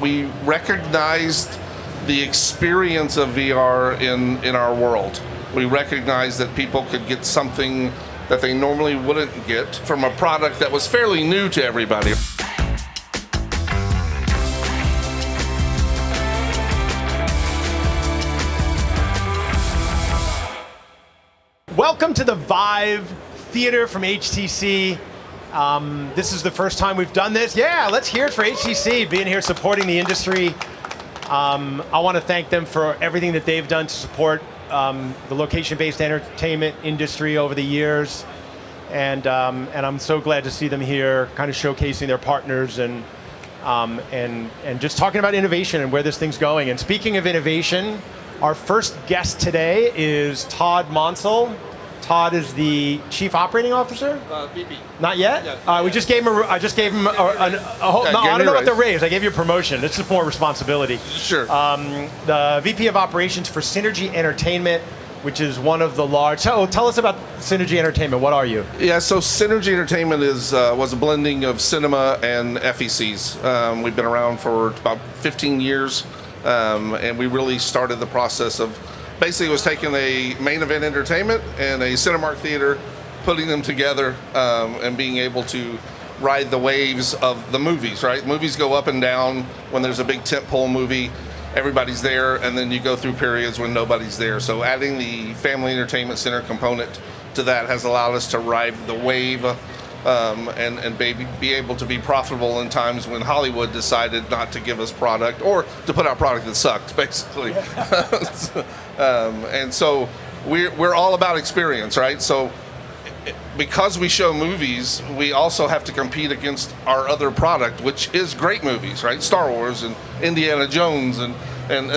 we recognized the experience of VR in our world. We recognized that people could get something that they normally wouldn't get from a product that was fairly new to everybody. Welcome to the Vive Theater from HTC. This is the first time we've done this. Yeah, let's hear it for HTC, being here supporting the industry. I want to thank them for everything that they've done to support the location-based entertainment industry over the years. And I'm so glad to see them here, kind of showcasing their partners and just talking about innovation and where this thing's going. And speaking of innovation, our first guest today is Todd Mansell. Todd is the Chief Operating Officer? VP. Not yet? Yeah. I just gave him I don't know about the raise. I gave you a promotion. It's just more responsibility. Sure. The VP of Operations for Cinergy Entertainment, which is one of the large. So tell us about Cinergy Entertainment. What are you? Yeah, so Cinergy Entertainment was a blending of cinema and FECs. We've been around for about 15 years, and we really started the process of basically was taking a main event entertainment and a Cinemark theater, putting them together, and being able to ride the waves of the movies, right? Movies go up and down. When there's a big tentpole movie, everybody's there, and then you go through periods when nobody's there. So adding the family entertainment center component to that has allowed us to ride the wave and be able to be profitable in times when Hollywood decided not to give us product or to put out product that sucked, basically. And so we're all about experience, right? So because we show movies, we also have to compete against our other product, which is great movies, right? Star Wars and Indiana Jones, and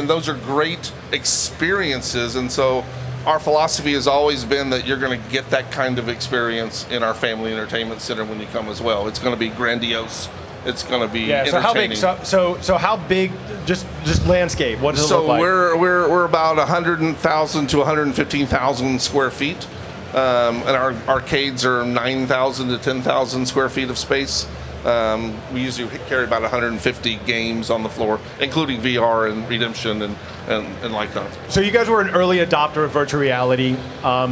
those are great experiences. And so our philosophy has always been that you're going to get that kind of experience in our family entertainment center when you come as well. It's going to be grandiose. It's going to be entertaining. So how big? Just landscape. What does it look like? So we're about 100,000 to 115,000 square feet, and our arcades are 9,000 to 10,000 square feet of space. We usually carry about 150 games on the floor, including VR and Redemption and like that. So you guys were an early adopter of virtual reality. I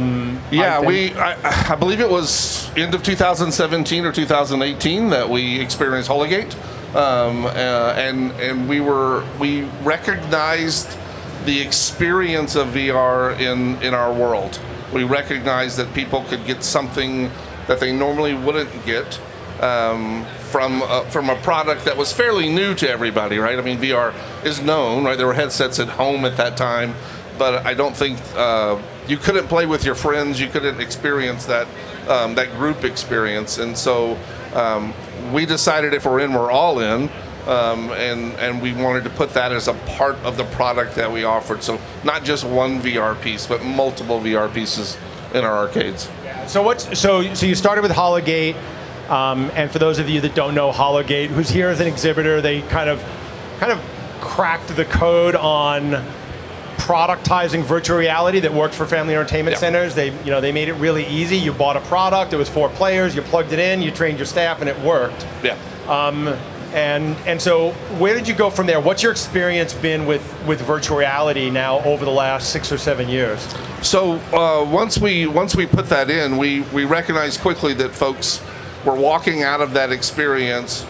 believe it was end of 2017 or 2018 that we experienced Hologate, and we recognized the experience of VR in our world. We recognized that people could get something that they normally wouldn't get from a product that was fairly new to everybody, right? I mean, VR is known, right? There were headsets at home at that time, but I don't think you couldn't play with your friends. You couldn't experience that group experience, and so we decided if we're in, we're all in, and we wanted to put that as a part of the product that we offered. So not just one VR piece, but multiple VR pieces in our arcades. So you started with Hologate. And for those of you that don't know Hologate, who's here as an exhibitor, they kind of cracked the code on productizing virtual reality that worked for family entertainment centers. They made it really easy. You bought a product, it was 4 players, you plugged it in, you trained your staff, and it worked. Yeah. And so where did you go from there? What's your experience been with virtual reality now over the last 6 or 7 years? So once we put that in, we recognized quickly that folks were walking out of that experience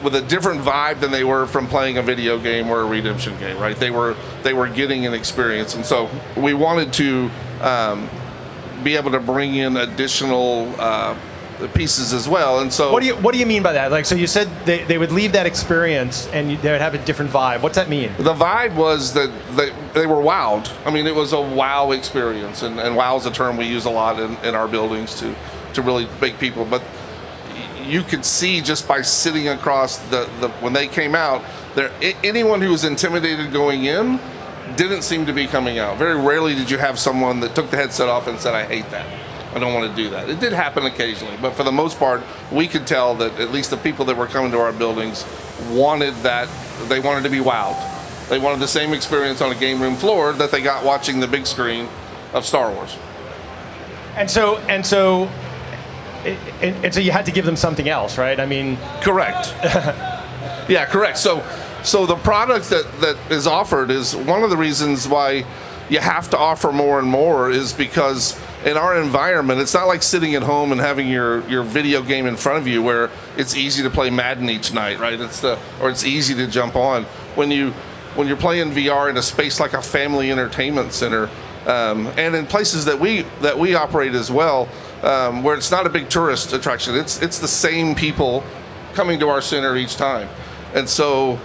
with a different vibe than they were from playing a video game or a Redemption game, right? They were getting an experience, and so we wanted to be able to bring in additional pieces as well. And so, what do you mean by that? Like, so you said they would leave that experience and they would have a different vibe. What's that mean? The vibe was that they were wowed. I mean, it was a wow experience, and wow is a term we use a lot in our buildings to really make people, but you could see just by sitting across when they came out, anyone who was intimidated going in didn't seem to be coming out. Very rarely did you have someone that took the headset off and said, I hate that. I don't want to do that. It did happen occasionally, but for the most part, we could tell that at least the people that were coming to our buildings wanted that. They wanted to be wowed. They wanted the same experience on a game room floor that they got watching the big screen of Star Wars. And so you had to give them something else, right? I mean, correct. Yeah, correct. So So the product that is offered is one of the reasons why you have to offer more and more is because in our environment, it's not like sitting at home and having your video game in front of you where it's easy to play Madden each night, right? Or it's easy to jump on. When you're playing VR in a space like a family entertainment center, and in places that we operate as well, where it's not a big tourist attraction, it's the same people coming to our center each time, and so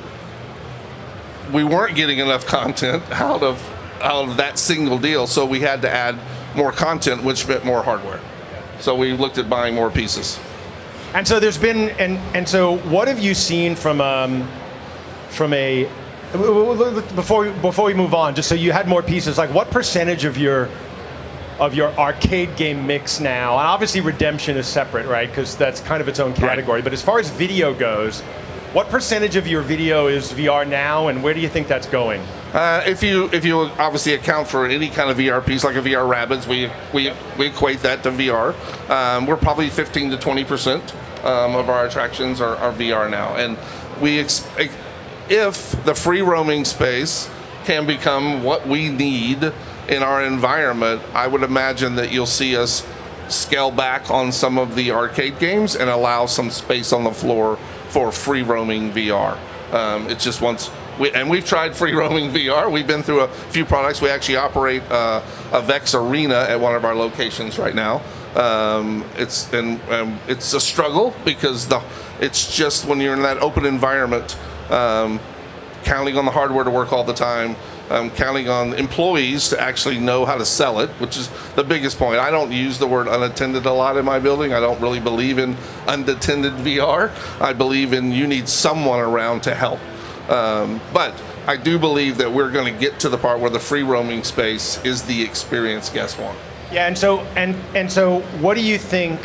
we weren't getting enough content out of that single deal, so we had to add more content, which meant more hardware. So we looked at buying more pieces. And so there's been, and so what have you seen from a before we move on, just so you had more pieces, like what percentage of your arcade game mix now, and obviously Redemption is separate, right? Because that's kind of its own category. Right. But as far as video goes, what percentage of your video is VR now, and where do you think that's going? If you obviously account for any kind of VR piece, like a VR Rabbids, we equate that to VR. We're probably 15 to 20% of our attractions are VR now, and if the free roaming space can become what we need in our environment, I would imagine that you'll see us scale back on some of the arcade games and allow some space on the floor for free roaming VR. It's just we've tried free roaming VR. We've been through a few products. We actually operate a Vex Arena at one of our locations right now. It's a struggle because it's just when you're in that open environment, counting on the hardware to work all the time, counting on employees to actually know how to sell it, which is the biggest point. I don't use the word unattended a lot in my building. I don't really believe in unattended VR. I believe in you need someone around to help. But I do believe that we're going to get to the part where the free roaming space is the experience guests want. Yeah, and so what do you think?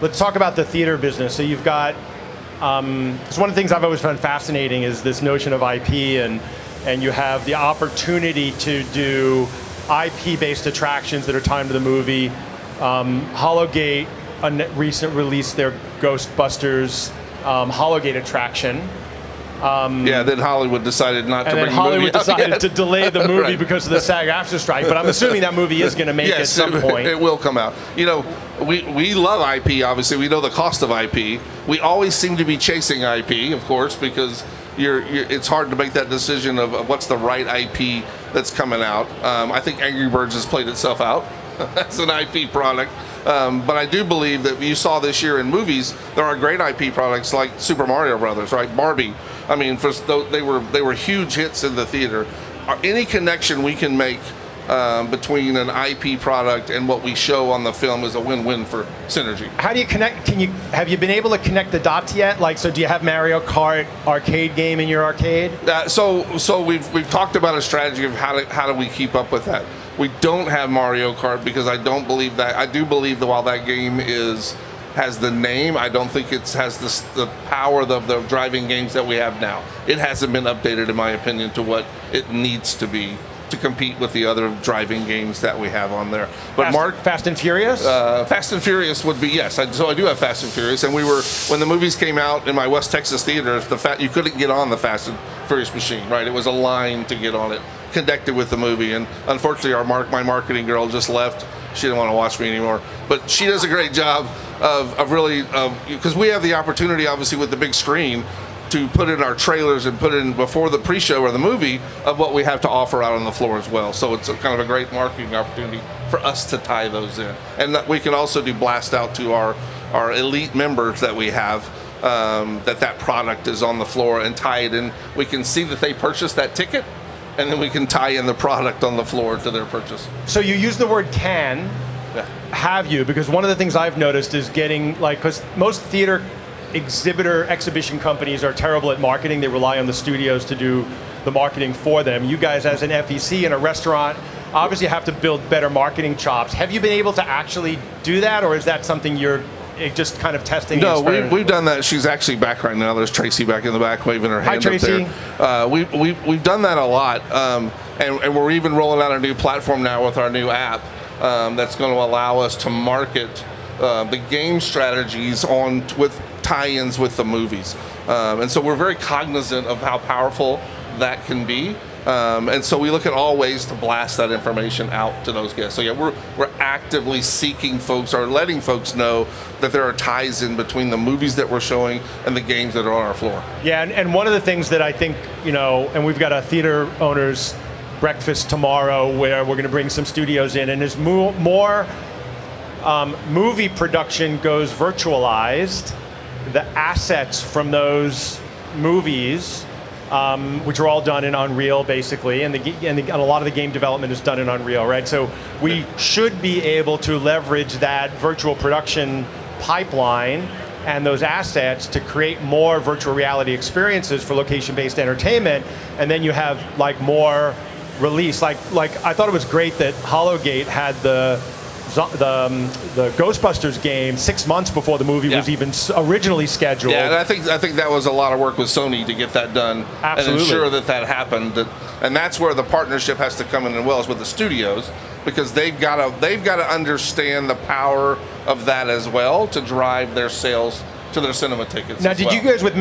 Let's talk about the theater business. So you've got, it's one of the things I've always found fascinating is this notion of IP, and you have the opportunity to do IP-based attractions that are timed to the movie. Hologate recent released their Ghostbusters Hologate attraction. Then Hollywood decided not to bring the movie out. And then Hollywood decided to delay the movie right. because of the SAG-AFTRA strike, but I'm assuming that movie is going to make it at some point. It will come out. You know, we love IP, obviously. We know the cost of IP. We always seem to be chasing IP, of course, because it's hard to make that decision of what's the right IP that's coming out. I think Angry Birds has played itself out as an IP product. But I do believe that you saw this year in movies, there are great IP products like Super Mario Brothers, right? Barbie. I mean, they were huge hits in the theater. Any connection we can make between an IP product and what we show on the film is a win-win for Cinergy. How do you connect? Have you been able to connect the dots yet? Like, so do you have Mario Kart arcade game in your arcade? So we've talked about a strategy of how do we keep up with that. We don't have Mario Kart because I don't believe that. I do believe that while that game has the name, I don't think it has the power of the driving games that we have now. It hasn't been updated, in my opinion, to what it needs to be to compete with the other driving games that we have on there. But Fast and Furious? Fast and Furious would be, yes. So I do have Fast and Furious, and when the movies came out in my West Texas theater, you couldn't get on the Fast and Furious machine, right? It was a line to get on it, connected with the movie, and unfortunately my marketing girl just left. She didn't want to watch me anymore, but she does a great job of really, because we have the opportunity, obviously, with the big screen to put in our trailers and put in before the pre-show or the movie of what we have to offer out on the floor as well. So it's kind of a great marketing opportunity for us to tie those in. And we can also do blast out to our elite members that we have, that product is on the floor and tie it in. We can see that they purchased that ticket, and then we can tie in the product on the floor to their purchase. So you use the word can. Yeah. Have you? Because one of the things I've noticed is getting, because most theater exhibition companies are terrible at marketing. They rely on the studios to do the marketing for them. You guys, as an FEC and a restaurant, obviously have to build better marketing chops. Have you been able to actually do that, or is that something you're just kind of testing? No, we've done that. She's actually back right now. There's Tracy back in the back waving her hand. Hi, Tracy. Up there. We've done that a lot, and we're even rolling out a new platform now with our new app that's going to allow us to market the game strategies with tie-ins with the movies. And so we're very cognizant of how powerful that can be. And so we look at all ways to blast that information out to those guests. So yeah, we're actively seeking folks or letting folks know that there are ties in between the movies that we're showing and the games that are on our floor. Yeah, and one of the things that I think, and we've got a theater owners breakfast tomorrow where we're going to bring some studios in, and as more movie production goes virtualized, the assets from those movies, which are all done in Unreal basically, and a lot of the game development is done in Unreal, right? So we should be able to leverage that virtual production pipeline and those assets to create more virtual reality experiences for location-based entertainment, and then you have like more release. Like I thought it was great that Hologate had the Ghostbusters game 6 months before the movie was even originally scheduled. Yeah, and I think that was a lot of work with Sony to get that done. Absolutely. And ensure that happened. And that's where the partnership has to come in as well as with the studios, because they've got to understand the power of that as well to drive their sales to their cinema tickets. Now, did you guys, when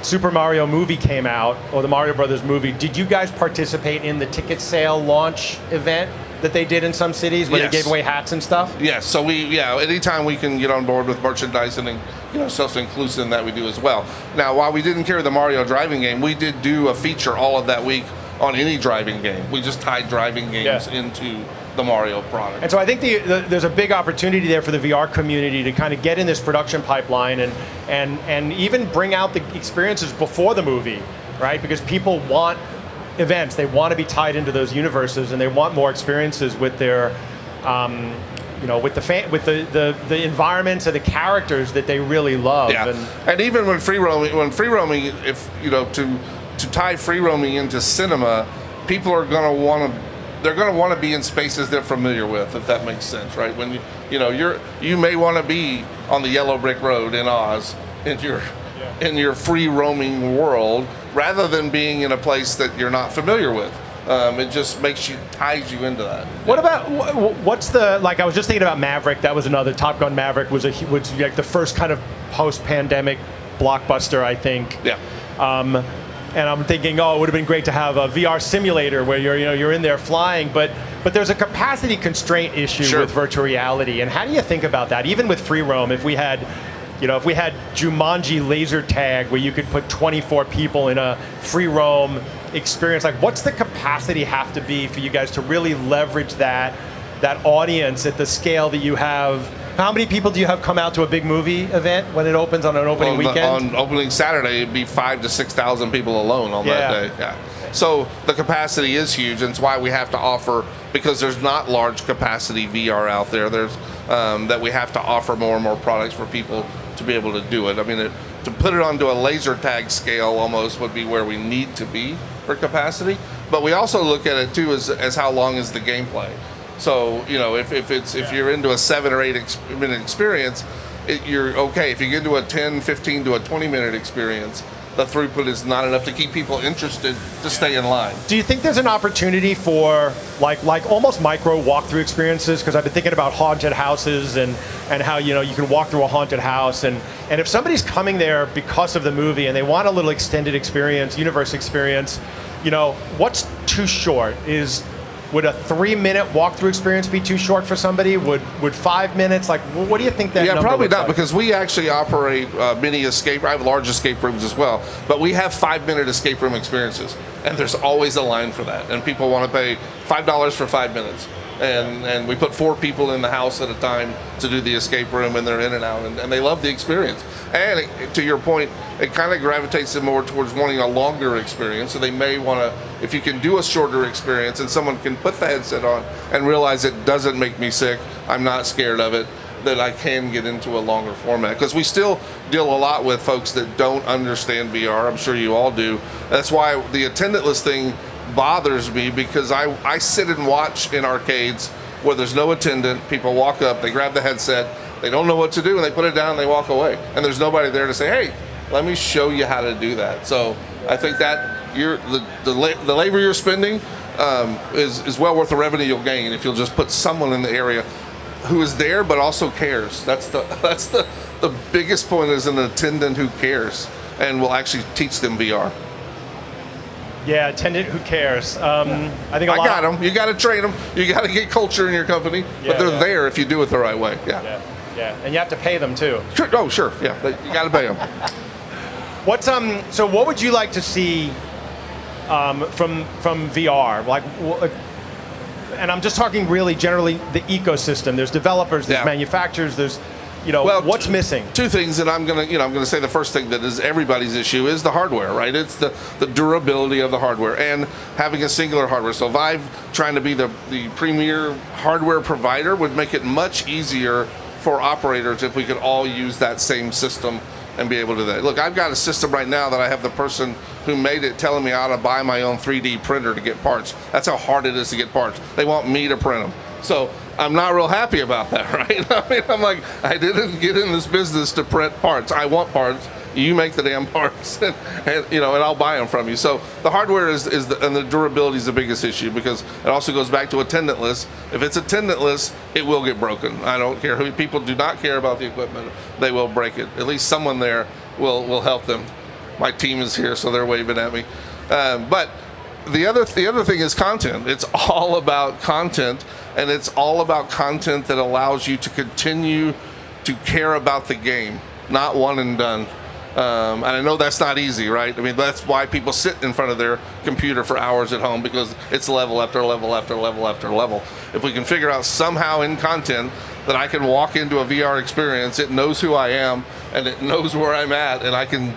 Super Mario movie came out, or the Mario Brothers movie, did you guys participate in the ticket sale launch event that they did in some cities where they gave away hats and stuff? Yes, so anytime we can get on board with merchandising and self-inclusive in that, we do as well. Now, while we didn't carry the Mario driving game, we did do a feature all of that week on any driving game. We just tied driving games into the Mario product. And so I think there's a big opportunity there for the VR community to kind of get in this production pipeline and even bring out the experiences before the movie, right? Because people want events, they want to be tied into those universes, and they want more experiences with their, with the environments and the characters that they really love. Yeah, and even when free roaming, if to tie free roaming into cinema, people are going to want to be in spaces they're familiar with, if that makes sense, right? When you may want to be on the yellow brick road in Oz in your free roaming world, rather than being in a place that you're not familiar with. It just ties you into that. What about I was just thinking about Maverick. That was another, Top Gun Maverick was like the first kind of post-pandemic blockbuster, I think. Yeah. And I'm thinking, it would have been great to have a VR simulator where you're in there flying, but there's a capacity constraint issue with virtual reality. And how do you think about that? Even with free roam, if we had Jumanji laser tag where you could put 24 people in a free roam experience, like what's the capacity have to be for you guys to really leverage that audience at the scale that you have? How many people do you have come out to a big movie event when it opens on an opening weekend? On opening Saturday, it'd be 5,000 to 6,000 people alone on that day. Yeah. So the capacity is huge, and it's why we have to offer, because there's not large capacity VR out there. There's that we have to offer more and more products for people to be able to do it. I mean, to put it onto a laser tag scale almost would be where we need to be for capacity. But we also look at it too as how long is the gameplay. So if you're into a 7 or 8 minute experience, you're okay. If you get into a 10, 15 to a 20 minute experience, the throughput is not enough to keep people interested to stay in line. Do you think there's an opportunity for like almost micro walkthrough experiences? Because I've been thinking about haunted houses and how you can walk through a haunted house, and if somebody's coming there because of the movie and they want a little extended experience, universe experience, what's too short? Would a 3-minute walkthrough experience be too short for somebody? Would 5 minutes? Like, what do you think that? Yeah, number probably looks not, like? Because we actually operate mini escape. I have large escape rooms as well, but we have 5-minute escape room experiences, and there's always a line for that, and people want to pay $5 for 5 minutes. And we put 4 people in the house at a time to do the escape room, and they're in and out, and they love the experience. And to your point, it kind of gravitates them more towards wanting a longer experience. So they may want to, if you can do a shorter experience and someone can put the headset on and realize it doesn't make me sick, I'm not scared of it, that I can get into a longer format. Because we still deal a lot with folks that don't understand VR. I'm sure you all do. That's why the attendantless thing bothers me, because I sit and watch in arcades where there's no attendant. People walk up, they grab the headset, they don't know what to do, and they put it down and they walk away. And there's nobody there to say, hey, let me show you how to do that. So I think that the labor you're spending is well worth the revenue you'll gain if you'll just put someone in the area who is there but also cares. That's the the biggest point is an attendant who cares and will actually teach them VR. Yeah, attendant who cares. I think I got them. You got to train them. You got to get culture in your company, but they're there if you do it the right way. Yeah, and you have to pay them too. Sure. Oh, sure. Yeah, you got to pay them. So what would you like to see from VR? Like, and I'm just talking really generally the ecosystem. There's developers, there's manufacturers, there's what's missing? Two things, and I'm gonna say the first thing that is everybody's issue is the hardware, right? It's the durability of the hardware and having a singular hardware. So Vive trying to be the premier hardware provider would make it much easier for operators if we could all use that same system and be able to do that. Look, I've got a system right now that I have the person who made it telling me how to buy my own 3D printer to get parts. That's how hard it is to get parts. They want me to print them. So I'm not real happy about that, right? I mean, I'm like, I didn't get in this business to print parts. I want parts. You make the damn parts, and I'll buy them from you. So the hardware and the durability is the biggest issue, because it also goes back to attendantless. If it's attendantless, it will get broken. I don't care who. People do not care about the equipment. They will break it. At least someone there will help them. My team is here, so they're waving at me. But the other thing is content. It's all about content, and it's all about content that allows you to continue to care about the game, not one and done. And I know that's not easy, right? I mean, that's why people sit in front of their computer for hours at home, because it's level after level after level after level. If we can figure out somehow in content that I can walk into a VR experience, it knows who I am and it knows where I'm at, and I can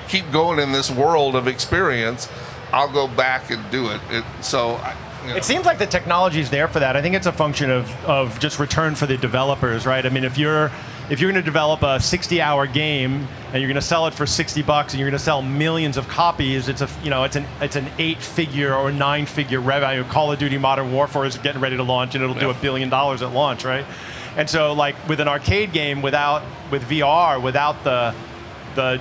keep going in this world of experience, I'll go back and do it. It seems like the technology is there for that. I think it's a function of just return for the developers, right? I mean, if you're going to develop a 60-hour game and you're going to sell it for $60 and you're going to sell millions of copies, it's an 8-figure or 9-figure revenue. Call of Duty Modern Warfare is getting ready to launch, and it'll do $1 billion at launch, right? And so, like with an arcade game, with VR, without the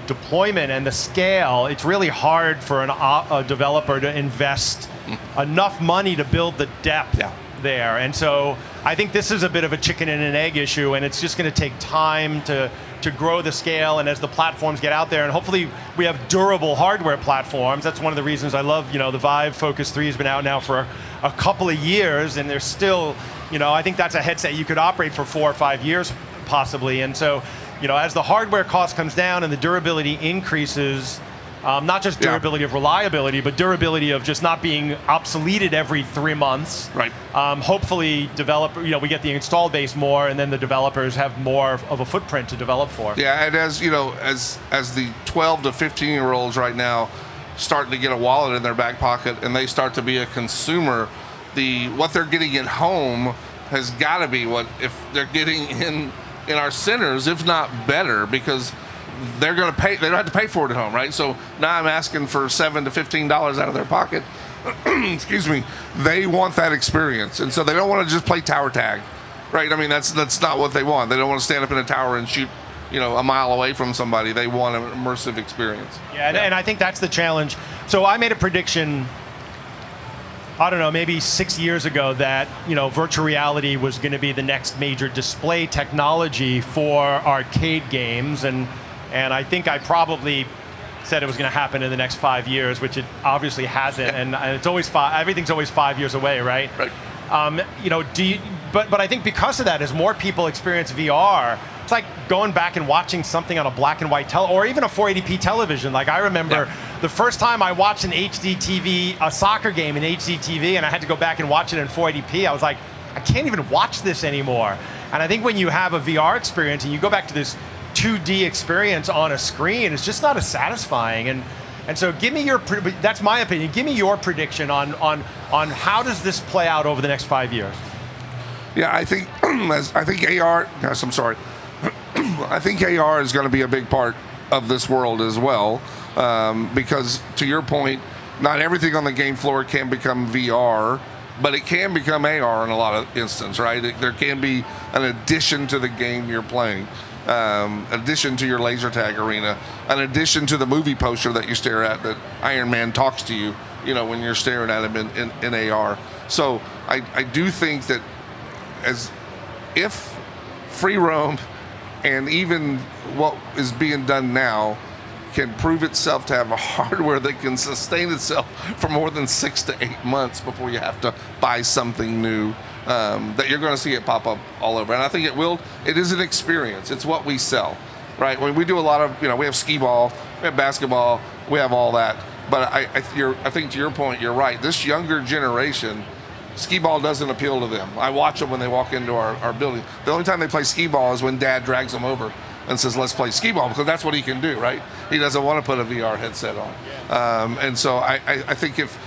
deployment and the scale, it's really hard for a developer to invest enough money to build the depth there. And so I think this is a bit of a chicken and an egg issue, and it's just going to take time to grow the scale, and as the platforms get out there, and hopefully we have durable hardware platforms. That's one of the reasons I love, the Vive Focus 3 has been out now for a couple of years, and there's still, I think that's a headset you could operate for 4 or 5 years possibly. And so, as the hardware cost comes down and the durability increases, not just durability of reliability, but durability of just not being obsoleted every 3 months. Right. Hopefully, we get the install base more, and then the developers have more of a footprint to develop for. Yeah, and as the 12 to 15-year-olds right now starting to get a wallet in their back pocket, and they start to be a consumer, what they're getting at home has got to be what if they're getting in our centers, if not better, because they're going to pay. They don't have to pay for it at home, right? So now I'm asking for $7 to $15 out of their pocket. Excuse me. They want that experience, and so they don't want to just play tower tag, right? I mean, that's not what they want. They don't want to stand up in a tower and shoot, a mile away from somebody. They want an immersive experience. And I think that's the challenge. So I made a prediction, I don't know, maybe 6 years ago, that virtual reality was going to be the next major display technology for arcade games, and I think I probably said it was going to happen in the next 5 years, which it obviously hasn't, and it's always everything's always 5 years away, right? Right. But I think because of that, as more people experience VR, it's like going back and watching something on a black and white or even a 480p television. Like I remember the first time I watched an HD TV, a soccer game in HD TV, and I had to go back and watch it in 480p. I was like, I can't even watch this anymore. And I think when you have a VR experience and you go back to this 2D experience on a screen, it's just not as satisfying. And so give me that's my opinion, give me your prediction on how does this play out over the next 5 years? Yeah, I think AR, yes, I'm sorry. I think AR is going to be a big part of this world as well, because to your point, not everything on the game floor can become VR, but it can become AR in a lot of instances, right? There can be an addition to the game you're playing, addition to your laser tag arena, an addition to the movie poster that you stare at that Iron Man talks to you, when you're staring at him in AR. So I do think that if free roam And even what is being done now can prove itself to have a hardware that can sustain itself for more than 6 to 8 months before you have to buy something new. That you're going to see it pop up all over. And I think it is an experience. It's what we sell, right? When we do a lot of, we have skee ball, we have basketball, we have all that. But I think to your point, you're right. This younger generation, skee ball doesn't appeal to them. I watch them when they walk into our building. The only time they play skee ball is when dad drags them over and says, let's play skee ball, because that's what he can do, right? He doesn't want to put a VR headset on. And so I think if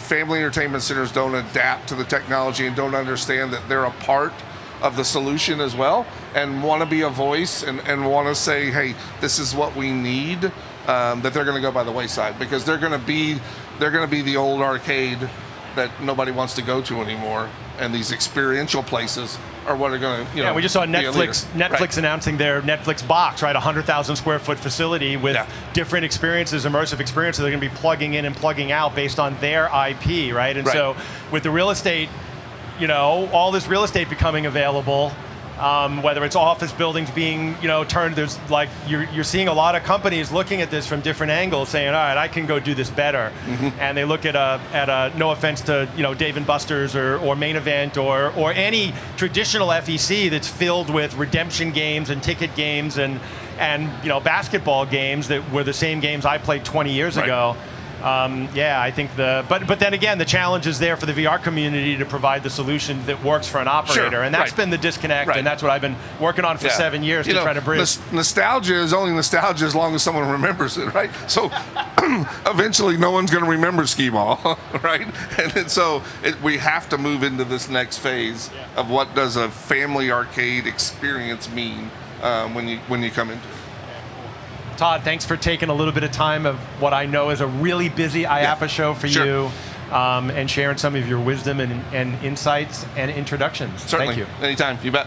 family entertainment centers don't adapt to the technology and don't understand that they're a part of the solution as well, and want to be a voice and want to say, hey, this is what we need, that they're going to go by the wayside, because they're going to be the old arcade that nobody wants to go to anymore, and these experiential places are what are going to, Yeah, we just saw Netflix right. announcing their Netflix box, right? 100,000 square foot facility with different experiences, immersive experiences they're going to be plugging in and plugging out based on their IP, right? And so with the real estate, all this real estate becoming available, whether it's office buildings being, turned, there's like, you're seeing a lot of companies looking at this from different angles, saying, all right, I can go do this better. And they look at a no offense to, Dave & Buster's or Main Event or any traditional FEC that's filled with redemption games and ticket games and basketball games that were the same games I played 20 years ago. I think but then again, the challenge is there for the VR community to provide the solution that works for an operator, and that's been the disconnect, and that's what I've been working on for 7 years to try to bridge. Nostalgia is only nostalgia as long as someone remembers it, right? So eventually, no one's going to remember skee ball, right? And so we have to move into this next phase of what does a family arcade experience mean when you come into it. Todd, thanks for taking a little bit of time of what I know is a really busy IAPA show for you, and sharing some of your wisdom and insights and introductions. Certainly. Thank you. Anytime. You bet.